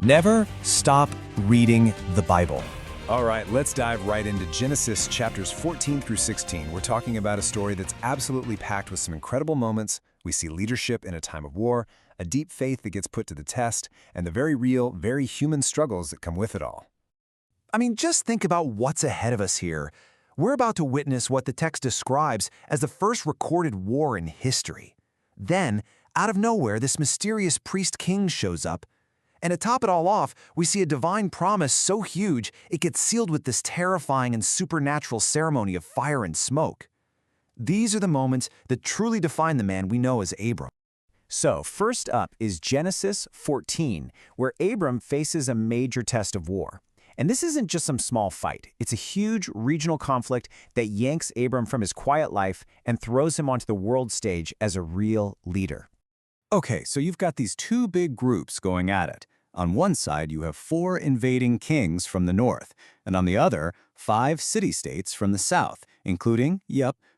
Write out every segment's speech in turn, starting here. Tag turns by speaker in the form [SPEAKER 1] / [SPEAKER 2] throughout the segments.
[SPEAKER 1] Never stop reading the Bible.
[SPEAKER 2] All right, let's dive right into Genesis chapters 14 through 16. We're talking about a story that's absolutely packed with some incredible moments. We see leadership in a time of war, a deep faith that gets put to the test, and the very real, very human struggles that come with it all.
[SPEAKER 1] I mean, just think about what's ahead of us here. We're about to witness what the text describes as the first recorded war in history. Then, out of nowhere, this mysterious priest-king shows up. And to top it all off, we see a divine promise so huge it gets sealed with this terrifying and supernatural ceremony of fire and smoke. These are the moments that truly define the man we know as Abram.
[SPEAKER 3] So, first up is Genesis 14, where Abram faces a major test of war. And this isn't just some small fight. It's a huge regional conflict that yanks Abram from his quiet life and throws him onto the world stage as a real leader.
[SPEAKER 4] Okay, so you've got these two big groups going at it. On one side, you have 4 invading kings from the north, and on the other, 5 city-states from the south, including,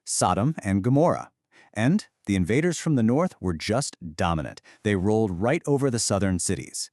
[SPEAKER 4] Sodom and Gomorrah. And the invaders from the north were just dominant. They rolled right over the southern cities.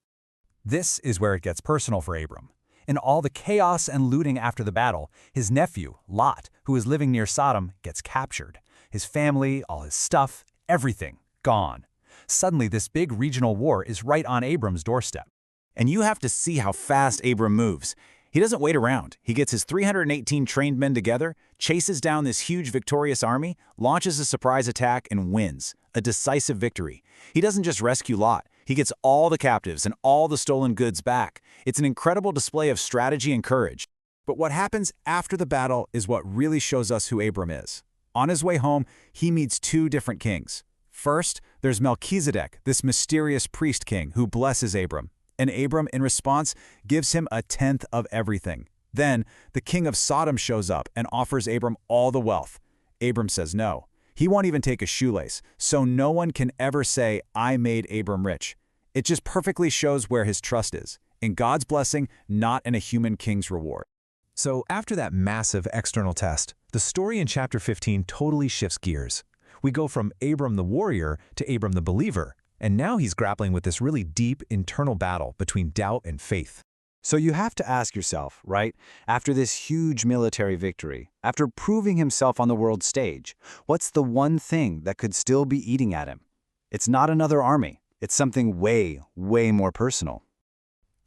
[SPEAKER 5] This is where it gets personal for Abram. In all the chaos and looting after the battle, his nephew, Lot, who is living near Sodom, gets captured. His family, all his stuff, everything, gone. Suddenly, this big regional war is right on Abram's doorstep.
[SPEAKER 3] And you have to see how fast Abram moves. He doesn't wait around. He gets his 318 trained men together, chases down this huge victorious army, launches a surprise attack, and wins. A decisive victory. He doesn't just rescue Lot. He gets all the captives and all the stolen goods back. It's an incredible display of strategy and courage.
[SPEAKER 2] But what happens after the battle is what really shows us who Abram is. On his way home, he meets 2 different kings. First, there's Melchizedek, this mysterious priest king who blesses Abram. And Abram, in response, gives him a tenth of everything. Then, the king of Sodom shows up and offers Abram all the wealth. Abram says no. He won't even take a shoelace, so no one can ever say, "I made Abram rich." It just perfectly shows where his trust is, in God's blessing, not in a human king's reward.
[SPEAKER 1] So after that massive external test, the story in chapter 15 totally shifts gears. We go from Abram the warrior to Abram the believer, and now he's grappling with this really deep internal battle between doubt and faith.
[SPEAKER 4] So you have to ask yourself, right, after this huge military victory, after proving himself on the world stage, what's the one thing that could still be eating at him? It's not another army. It's something way, way more personal.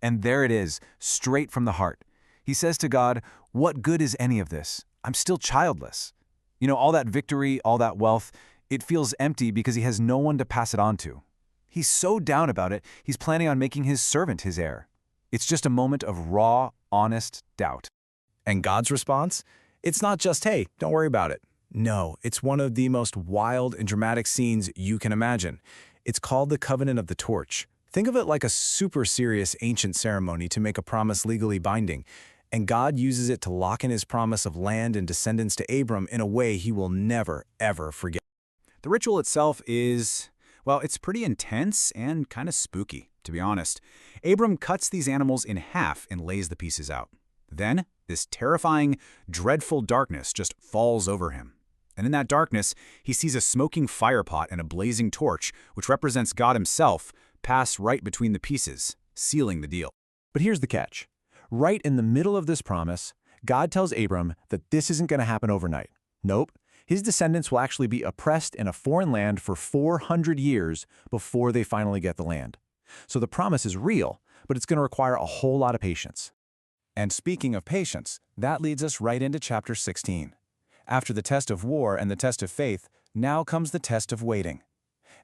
[SPEAKER 2] And there it is, straight from the heart. He says to God, "What good is any of this? I'm still childless." You know, all that victory, all that wealth, it feels empty because he has no one to pass it on to. He's so down about it, he's planning on making his servant his heir. It's just a moment of raw, honest doubt.
[SPEAKER 1] And God's response? It's not just, "Hey, don't worry about it." No, it's one of the most wild and dramatic scenes you can imagine. It's called the Covenant of the Torch. Think of it like a super serious ancient ceremony to make a promise legally binding. And God uses it to lock in his promise of land and descendants to Abram in a way he will never, ever forget.
[SPEAKER 6] The ritual itself is, well, it's pretty intense and kind of spooky, to be honest. Abram cuts these animals in half and lays the pieces out. Then, this terrifying, dreadful darkness just falls over him. And in that darkness, he sees a smoking firepot and a blazing torch, which represents God himself, pass right between the pieces, sealing the deal.
[SPEAKER 1] But here's the catch. Right in the middle of this promise, God tells Abram that this isn't going to happen overnight. Nope. His descendants will actually be oppressed in a foreign land for 400 years before they finally get the land. So the promise is real, but it's going to require a whole lot of patience.
[SPEAKER 2] And speaking of patience, that leads us right into chapter 16. After the test of war and the test of faith, now comes the test of waiting.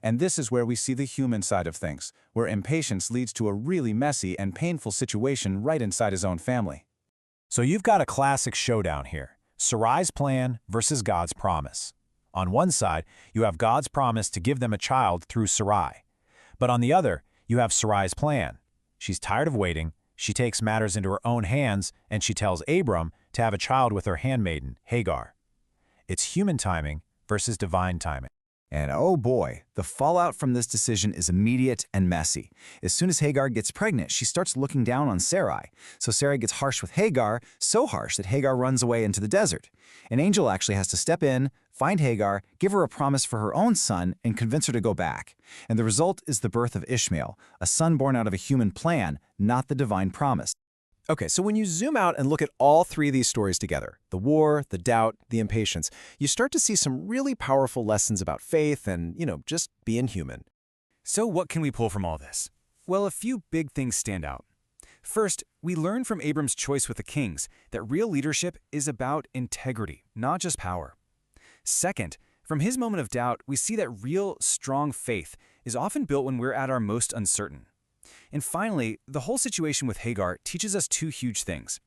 [SPEAKER 2] And this is where we see the human side of things, where impatience leads to a really messy and painful situation right inside his own family.
[SPEAKER 5] So you've got a classic showdown here. Sarai's plan versus God's promise. On one side, you have God's promise to give them a child through Sarai. But on the other, you have Sarai's plan. She's tired of waiting, she takes matters into her own hands, and she tells Abram to have a child with her handmaiden, Hagar. It's human timing versus divine timing.
[SPEAKER 1] And oh boy, the fallout from this decision is immediate and messy. As soon as Hagar gets pregnant, she starts looking down on Sarai. So Sarai gets harsh with Hagar, so harsh that Hagar runs away into the desert. An angel actually has to step in, find Hagar, give her a promise for her own son, and convince her to go back. And the result is the birth of Ishmael, a son born out of a human plan, not the divine promise.
[SPEAKER 5] Okay, so when you zoom out and look at all three of these stories together, the war, the doubt, the impatience, you start to see some really powerful lessons about faith and, just being human.
[SPEAKER 6] So what can we pull from all this? Well, a few big things stand out. First, we learn from Abram's choice with the kings that real leadership is about integrity, not just power. Second, from his moment of doubt, we see that real, strong faith is often built when we're at our most uncertain. And finally, the whole situation with Hagar teaches us two huge things.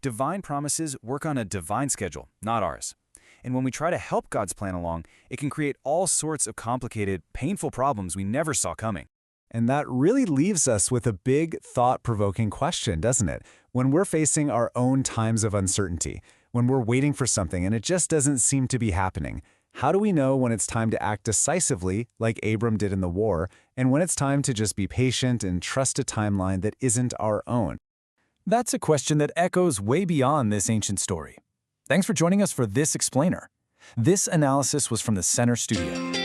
[SPEAKER 6] Divine promises work on a divine schedule, not ours. And when we try to help God's plan along, it can create all sorts of complicated, painful problems we never saw coming.
[SPEAKER 2] And that really leaves us with a big, thought-provoking question, doesn't it? When we're facing our own times of uncertainty, when we're waiting for something and it just doesn't seem to be happening, how do we know when it's time to act decisively, like Abram did in the war, and when it's time to just be patient and trust a timeline that isn't our own?
[SPEAKER 5] That's a question that echoes way beyond this ancient story. Thanks for joining us for this explainer. This analysis was from the Center Studio.